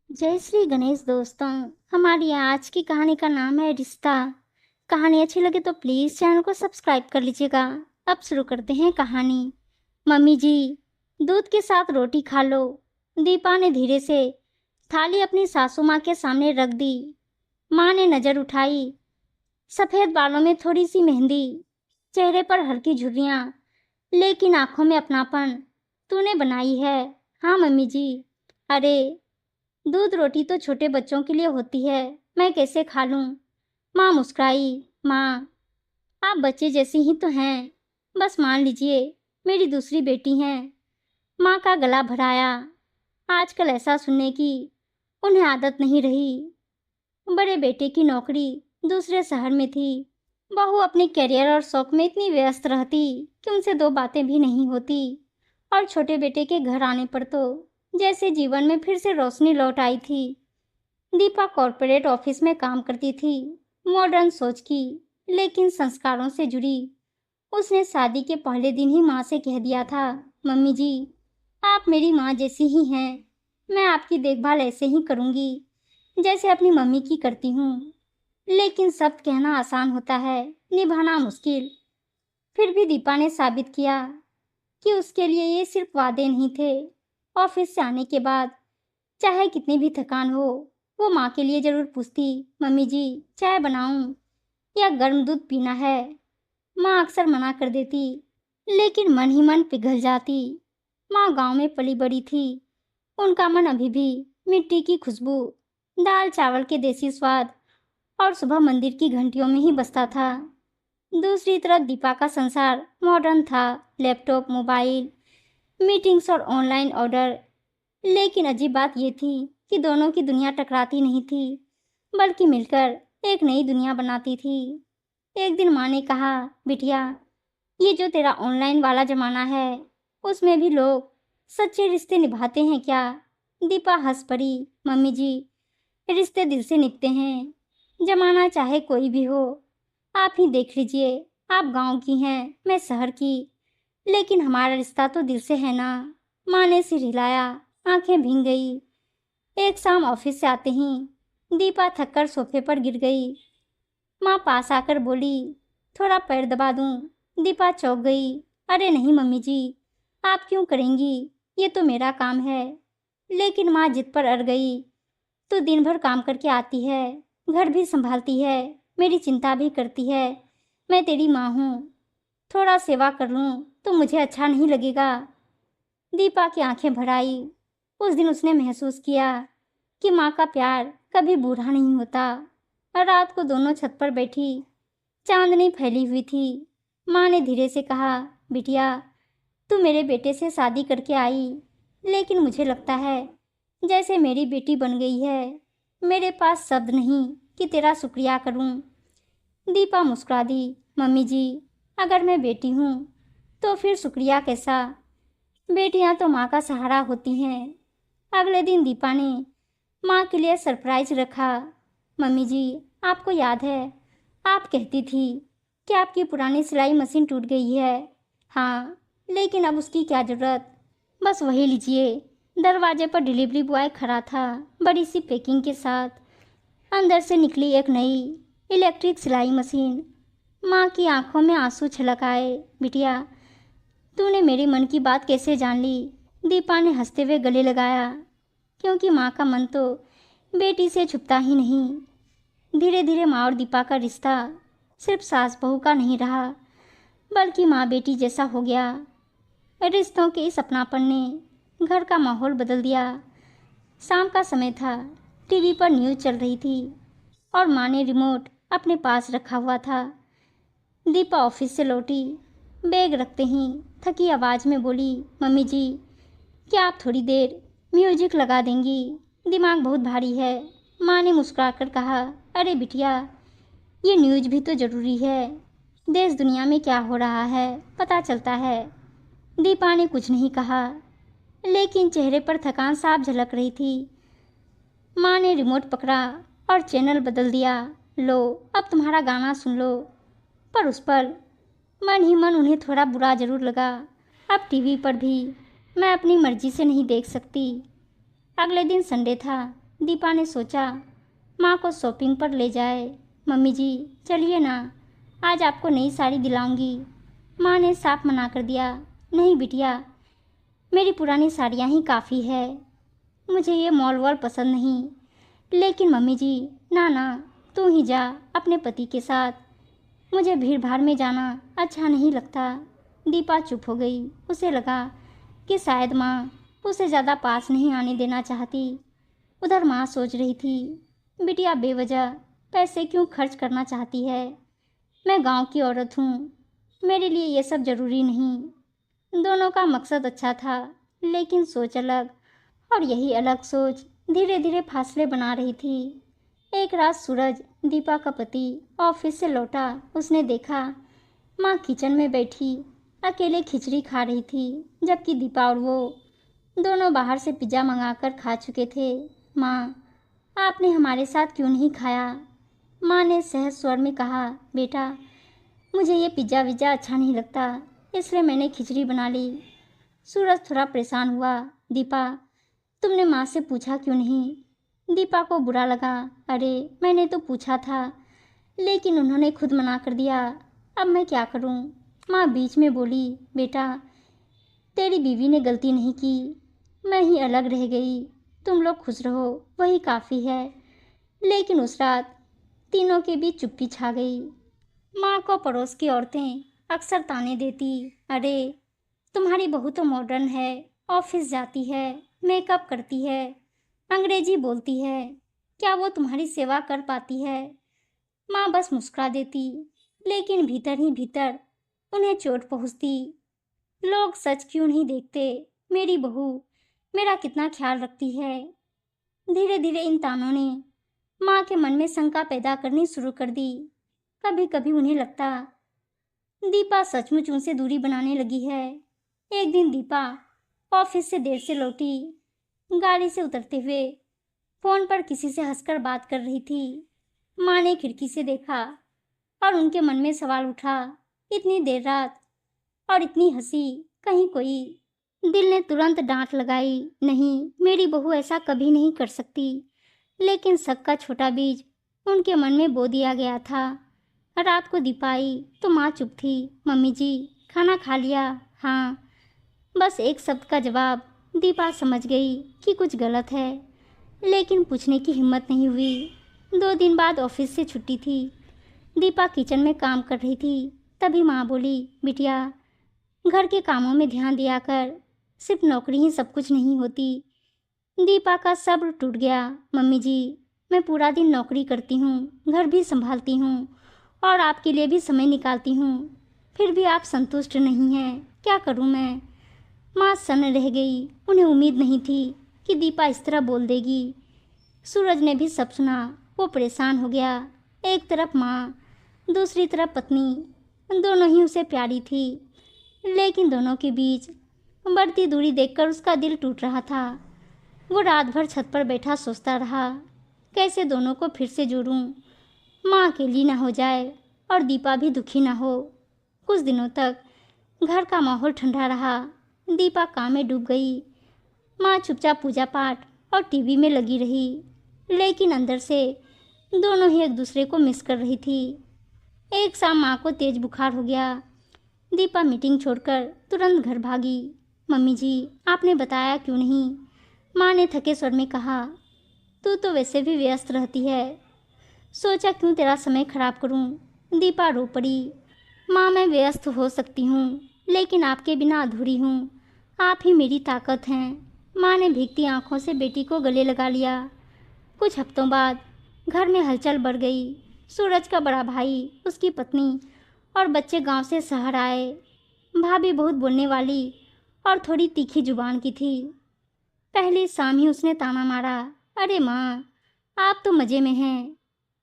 जय श्री गणेश दोस्तों। हमारी आज की कहानी का नाम है रिश्ता। कहानी अच्छी लगे तो प्लीज चैनल को सब्सक्राइब कर लीजिएगा। अब शुरू करते हैं कहानी। मम्मी जी, दूध के साथ रोटी खा लो। दीपा ने धीरे से थाली अपनी सासू माँ के सामने रख दी। माँ ने नजर उठाई। सफेद बालों में थोड़ी सी मेहंदी, चेहरे पर हल्की झुर्रियां, लेकिन आंखों में अपनापन। तूने बनाई है? हाँ मम्मी जी। अरे, दूध रोटी तो छोटे बच्चों के लिए होती है, मैं कैसे खा लूं? माँ मुस्कुराई। माँ, आप बच्चे जैसी ही तो हैं, बस मान लीजिए मेरी दूसरी बेटी हैं। माँ का गला भराया। आजकल ऐसा सुनने की उन्हें आदत नहीं रही। बड़े बेटे की नौकरी दूसरे शहर में थी। बहू अपने करियर और शौक में इतनी व्यस्त रहती कि उनसे दो बातें भी नहीं होती। और छोटे बेटे के घर आने पर तो जैसे जीवन में फिर से रोशनी लौट आई थी। दीपा कॉरपोरेट ऑफिस में काम करती थी, मॉडर्न सोच की, लेकिन संस्कारों से जुड़ी। उसने शादी के पहले दिन ही माँ से कह दिया था, मम्मी जी, आप मेरी माँ जैसी ही हैं। मैं आपकी देखभाल ऐसे ही करूँगी जैसे अपनी मम्मी की करती हूँ। लेकिन शब्द कहना आसान होता है, निभाना मुश्किल। फिर भी दीपा ने साबित किया कि उसके लिए ये सिर्फ वादे नहीं थे। ऑफिस से आने के बाद चाहे कितनी भी थकान हो, वो माँ के लिए जरूर पूछती, मम्मी जी, चाय बनाऊं या गर्म दूध पीना है? माँ अक्सर मना कर देती, लेकिन मन ही मन पिघल जाती। माँ गांव में पली बड़ी थी। उनका मन अभी भी मिट्टी की खुशबू, दाल चावल के देसी स्वाद और सुबह मंदिर की घंटियों में ही बसता था। दूसरी तरफ दीपा का संसार मॉडर्न था, लैपटॉप, मोबाइल, मीटिंग्स और ऑनलाइन ऑर्डर। लेकिन अजीब बात यह थी कि दोनों की दुनिया टकराती नहीं थी, बल्कि मिलकर एक नई दुनिया बनाती थी। एक दिन माँ ने कहा, बिटिया, ये जो तेरा ऑनलाइन वाला जमाना है, उसमें भी लोग सच्चे रिश्ते निभाते हैं क्या? दीपा हंस पड़ी। मम्मी जी, रिश्ते दिल से निभते हैं, जमाना चाहे कोई भी हो। आप ही देख लीजिए, आप गांव की हैं, मैं शहर की, लेकिन हमारा रिश्ता तो दिल से है ना। माँ ने सिर हिलाया। आंखें भीग गई। एक शाम ऑफिस से आते ही दीपा थककर सोफे पर गिर गई। माँ पास आकर बोली, थोड़ा पैर दबा दूं? दीपा चौंक गई। अरे नहीं मम्मी जी, आप क्यों करेंगी, ये तो मेरा काम है। लेकिन माँ जिद पर अड़ गई। तू दिन भर काम करके आती है, घर भी संभालती है, मेरी चिंता भी करती है। मैं तेरी माँ हूँ, थोड़ा सेवा कर लूँ तो मुझे अच्छा नहीं लगेगा? दीपा की आंखें भर आई। उस दिन उसने महसूस किया कि माँ का प्यार कभी बूढ़ा नहीं होता। और रात को दोनों छत पर बैठी, चांदनी फैली हुई थी। माँ ने धीरे से कहा, बिटिया, तू मेरे बेटे से शादी करके आई, लेकिन मुझे लगता है जैसे मेरी बेटी बन गई है। मेरे पास शब्द नहीं कि तेरा शुक्रिया करूं। दीपा मुस्कुरा दी। मम्मी जी, अगर मैं बेटी हूँ तो फिर शुक्रिया कैसा? बेटियां तो माँ का सहारा होती हैं। अगले दिन दीपा ने माँ के लिए सरप्राइज रखा। मम्मी जी, आपको याद है, आप कहती थी कि आपकी पुरानी सिलाई मशीन टूट गई है। हाँ, लेकिन अब उसकी क्या ज़रूरत? बस वही लीजिए। दरवाजे पर डिलीवरी बॉय खड़ा था, बड़ी सी पैकिंग के साथ। अंदर से निकली एक नई इलेक्ट्रिक सिलाई मशीन। माँ की आंखों में आंसू छलक आए। बिटिया, तूने मेरे मन की बात कैसे जान ली? दीपा ने हंसते हुए गले लगाया, क्योंकि माँ का मन तो बेटी से छुपता ही नहीं। धीरे धीरे माँ और दीपा का रिश्ता सिर्फ सास बहू का नहीं रहा, बल्कि माँ बेटी जैसा हो गया। रिश्तों के इस अपनापन ने घर का माहौल बदल दिया। शाम का समय था, टीवी पर न्यूज़ चल रही थी और माँ ने रिमोट अपने पास रखा हुआ था। दीपा ऑफिस से लौटी, बैग रखते ही थकी आवाज़ में बोली, मम्मी जी, क्या आप थोड़ी देर म्यूजिक लगा देंगी? दिमाग बहुत भारी है। माँ ने मुस्कुराकर कहा, अरे बिटिया, ये न्यूज़ भी तो ज़रूरी है। देश दुनिया में क्या हो रहा है पता चलता है। दीपा ने कुछ नहीं कहा, लेकिन चेहरे पर थकान साफ झलक रही थी। माँ ने रिमोट पकड़ा और चैनल बदल दिया। लो, अब तुम्हारा गाना सुन लो। पर उस पर मन ही मन उन्हें थोड़ा बुरा जरूर लगा। अब टीवी पर भी मैं अपनी मर्जी से नहीं देख सकती। अगले दिन संडे था। दीपा ने सोचा माँ को शॉपिंग पर ले जाए। मम्मी जी चलिए ना, आज आपको नई साड़ी दिलाऊंगी। माँ ने साफ मना कर दिया। नहीं बिटिया, मेरी पुरानी साड़ियाँ ही काफ़ी है, मुझे ये मॉल वॉल पसंद नहीं। लेकिन मम्मी जी, ना ना, तू ही जा अपने पति के साथ, मुझे भीड़ भाड़ में जाना अच्छा नहीं लगता। दीपा चुप हो गई। उसे लगा कि शायद माँ उसे ज़्यादा पास नहीं आने देना चाहती। उधर माँ सोच रही थी, बिटिया बेवजह पैसे क्यों खर्च करना चाहती है? मैं गांव की औरत हूँ, मेरे लिए ये सब ज़रूरी नहीं। दोनों का मकसद अच्छा था, लेकिन सोच अलग, और यही अलग सोच धीरे धीरे फासले बना रही थी। एक रात सूरज, दीपा का पति, ऑफिस से लौटा। उसने देखा माँ किचन में बैठी अकेले खिचड़ी खा रही थी, जबकि दीपा और वो दोनों बाहर से पिज़्ज़ा मंगाकर खा चुके थे। माँ, आपने हमारे साथ क्यों नहीं खाया? माँ ने सहज स्वर में कहा, बेटा, मुझे ये पिज़्ज़ा विज़्ज़ा अच्छा नहीं लगता, इसलिए मैंने खिचड़ी बना ली। सूरज थोड़ा परेशान हुआ। दीपा, तुमने माँ से पूछा क्यों नहीं? दीपा को बुरा लगा। अरे मैंने तो पूछा था, लेकिन उन्होंने खुद मना कर दिया। अब मैं क्या करूं? माँ बीच में बोली, बेटा, तेरी बीवी ने गलती नहीं की, मैं ही अलग रह गई। तुम लोग खुश रहो, वही काफ़ी है। लेकिन उस रात तीनों के बीच चुप्पी छा गई। माँ को पड़ोस की औरतें अक्सर ताने देती, अरे तुम्हारी बहू तो मॉडर्न है, ऑफिस जाती है, मेकअप करती है, अंग्रेजी बोलती है, क्या वो तुम्हारी सेवा कर पाती है? माँ बस मुस्कुरा देती, लेकिन भीतर ही भीतर उन्हें चोट पहुँचती। लोग सच क्यों नहीं देखते? मेरी बहू मेरा कितना ख्याल रखती है। धीरे धीरे इन तानों ने माँ के मन में शंका पैदा करनी शुरू कर दी। कभी कभी उन्हें लगता दीपा सचमुच उनसे दूरी बनाने लगी है। एक दिन दीपा ऑफिस से देर से लौटी। गाड़ी से उतरते हुए फोन पर किसी से हंसकर बात कर रही थी। माँ ने खिड़की से देखा और उनके मन में सवाल उठा, इतनी देर रात और इतनी हंसी, कहीं कोई? दिल ने तुरंत डांट लगाई, नहीं, मेरी बहू ऐसा कभी नहीं कर सकती। लेकिन शक का छोटा बीज उनके मन में बो दिया गया था। रात को दीपा आई तो माँ चुप थी। मम्मी जी, खाना खा लिया? हाँ। बस एक शब्द का जवाब। दीपा समझ गई कि कुछ गलत है, लेकिन पूछने की हिम्मत नहीं हुई। 2 दिन बाद ऑफिस से छुट्टी थी। दीपा किचन में काम कर रही थी। तभी माँ बोली, बिटिया, घर के कामों में ध्यान दिया कर, सिर्फ नौकरी ही सब कुछ नहीं होती। दीपा का सब्र टूट गया। मम्मी जी, मैं पूरा दिन नौकरी करती हूँ, घर भी संभालती हूँ और आपके लिए भी समय निकालती हूँ, फिर भी आप संतुष्ट नहीं हैं, क्या करूँ मैं? माँ सन्न रह गई। उन्हें उम्मीद नहीं थी कि दीपा इस तरह बोल देगी। सूरज ने भी सब सुना। वो परेशान हो गया। एक तरफ माँ, दूसरी तरफ पत्नी, दोनों ही उसे प्यारी थी, लेकिन दोनों के बीच बढ़ती दूरी देखकर उसका दिल टूट रहा था। वो रात भर छत पर बैठा सोचता रहा, कैसे दोनों को फिर से जोड़ूं, माँ अकेली ना हो जाए और दीपा भी दुखी ना हो। कुछ दिनों तक घर का माहौल ठंडा रहा। दीपा काम में डूब गई। माँ चुपचाप पूजा पाठ और टीवी में लगी रही, लेकिन अंदर से दोनों ही एक दूसरे को मिस कर रही थी। एक शाम माँ को तेज बुखार हो गया। दीपा मीटिंग छोड़कर तुरंत घर भागी। मम्मी जी, आपने बताया क्यों नहीं? माँ ने थके स्वर में कहा, तू तो वैसे भी व्यस्त रहती है, सोचा क्यों तेरा समय खराब करूं। दीपा रो पड़ी। माँ, मैं व्यस्त हो सकती हूँ, लेकिन आपके बिना अधूरी हूँ, आप ही मेरी ताकत हैं। माँ ने भीगती आंखों से बेटी को गले लगा लिया। कुछ हफ्तों बाद घर में हलचल बढ़ गई। सूरज का बड़ा भाई, उसकी पत्नी और बच्चे गांव से शहर आए। भाभी बहुत बोलने वाली और थोड़ी तीखी जुबान की थी। पहली शाम ही उसने ताना मारा, अरे माँ, आप तो मज़े में हैं,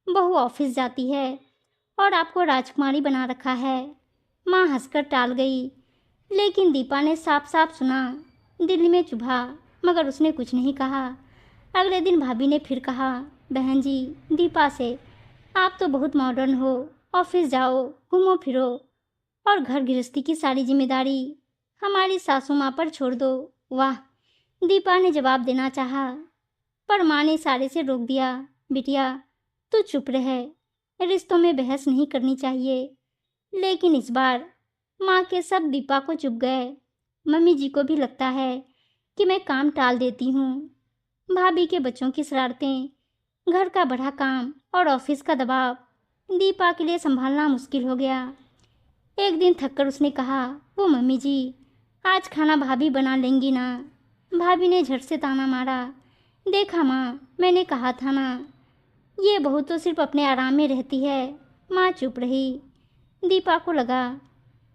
बहू ऑफिस जाती है और आपको राजकुमारी बना रखा है। माँ हंसकर टाल गई, लेकिन दीपा ने साफ साफ सुना। दिल में चुभा, मगर उसने कुछ नहीं कहा। अगले दिन भाभी ने फिर कहा, बहन जी, दीपा से, आप तो बहुत मॉडर्न हो, ऑफिस जाओ, घूमो फिरो और घर गृहस्थी की सारी जिम्मेदारी हमारी सासू माँ पर छोड़ दो। वाह, दीपा ने जवाब देना चाहा, पर माँ ने इशारे से रोक दिया। बिटिया, तू चुप रहे, रिश्तों में बहस नहीं करनी चाहिए। लेकिन इस बार माँ के सब दीपा को चुप गए। मम्मी जी को भी लगता है कि मैं काम टाल देती हूँ। भाभी के बच्चों की शरारतें, घर का बड़ा काम और ऑफिस का दबाव दीपा के लिए संभालना मुश्किल हो गया। एक दिन थककर उसने कहा, वो मम्मी जी, आज खाना भाभी बना लेंगी ना? भाभी ने झट से ताना मारा। देखा माँ, मैंने कहा था ना, ये बहू तो सिर्फ अपने आराम में रहती है। माँ चुप रही। दीपा को लगा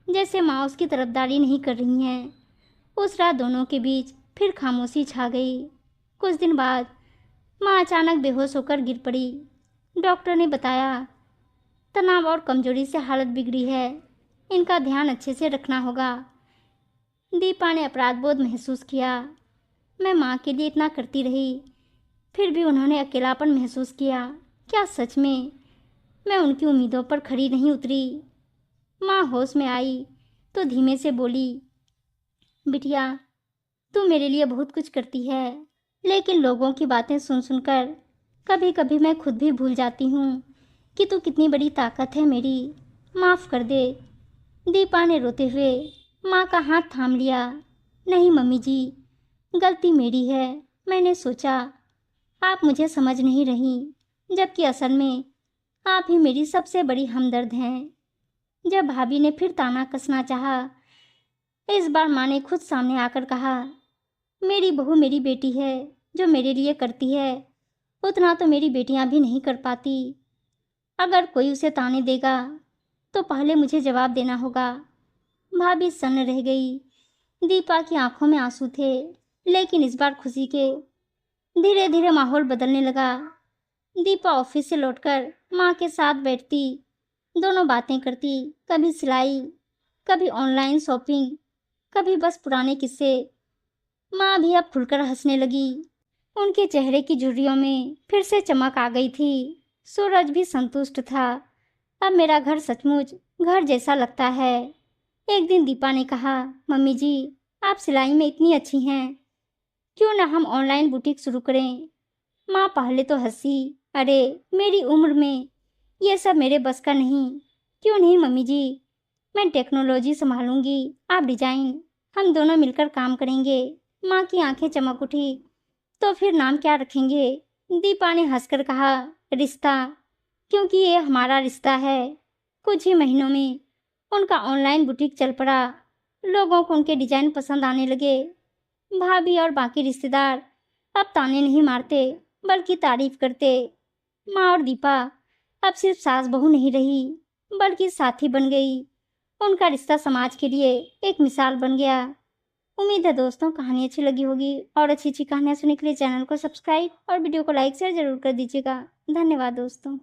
जैसे माँ उसकी तरफदारी नहीं कर रही हैं। उस रात दोनों के बीच फिर खामोशी छा गई। कुछ दिन बाद माँ अचानक बेहोश होकर गिर पड़ी। डॉक्टर ने बताया, तनाव और कमजोरी से हालत बिगड़ी है, इनका ध्यान अच्छे से रखना होगा। दीपा ने अपराध बोध महसूस किया। मैं माँ के लिए इतना करती रही, फिर भी उन्होंने अकेलापन महसूस किया। क्या सच में मैं उनकी उम्मीदों पर खरी नहीं उतरी? माँ होश में आई तो धीमे से बोली, बिटिया, तू मेरे लिए बहुत कुछ करती है, लेकिन लोगों की बातें सुन सुनकर कभी कभी मैं खुद भी भूल जाती हूँ कि तू कितनी बड़ी ताकत है मेरी। माफ़ कर दे। दीपा ने रोते हुए माँ का हाथ थाम लिया। नहीं मम्मी जी, गलती मेरी है। मैंने सोचा आप मुझे समझ नहीं रही, जबकि असल में आप ही मेरी सबसे बड़ी हमदर्द हैं। जब भाभी ने फिर ताना कसना चाहा, इस बार माँ ने खुद सामने आकर कहा, मेरी बहू मेरी बेटी है, जो मेरे लिए करती है उतना तो मेरी बेटियां भी नहीं कर पाती। अगर कोई उसे ताने देगा तो पहले मुझे जवाब देना होगा। भाभी सन्न रह गई। दीपा की आंखों में आंसू थे, लेकिन इस बार खुशी के। धीरे धीरे माहौल बदलने लगा। दीपा ऑफिस से लौटकर माँ के साथ बैठती, दोनों बातें करती, कभी सिलाई, कभी ऑनलाइन शॉपिंग, कभी बस पुराने किस्से। माँ भी अब खुलकर हंसने लगी। उनके चेहरे की झुर्रियों में फिर से चमक आ गई थी। सूरज भी संतुष्ट था। अब मेरा घर सचमुच घर जैसा लगता है। एक दिन दीपा ने कहा, मम्मी जी, आप सिलाई में इतनी अच्छी हैं, क्यों ना हम ऑनलाइन बुटीक शुरू करें? माँ पहले तो हंसी, अरे मेरी उम्र में ये सब मेरे बस का नहीं। क्यों नहीं मम्मी जी, मैं टेक्नोलॉजी संभालूंगी, आप डिजाइन, हम दोनों मिलकर काम करेंगे। माँ की आंखें चमक उठी। तो फिर नाम क्या रखेंगे? दीपा ने हंसकर कहा, रिश्ता, क्योंकि ये हमारा रिश्ता है। कुछ ही महीनों में उनका ऑनलाइन बुटीक चल पड़ा। लोगों को उनके डिजाइन पसंद आने लगे। भाभी और बाकी रिश्तेदार अब ताने नहीं मारते, बल्कि तारीफ करते। माँ और दीपा अब सिर्फ सास बहू नहीं रही, बल्कि साथी बन गई। उनका रिश्ता समाज के लिए एक मिसाल बन गया। उम्मीद है दोस्तों कहानी अच्छी लगी होगी, और अच्छी अच्छी कहानियाँ सुनने के लिए चैनल को सब्सक्राइब और वीडियो को लाइक शेयर जरूर कर दीजिएगा। धन्यवाद दोस्तों।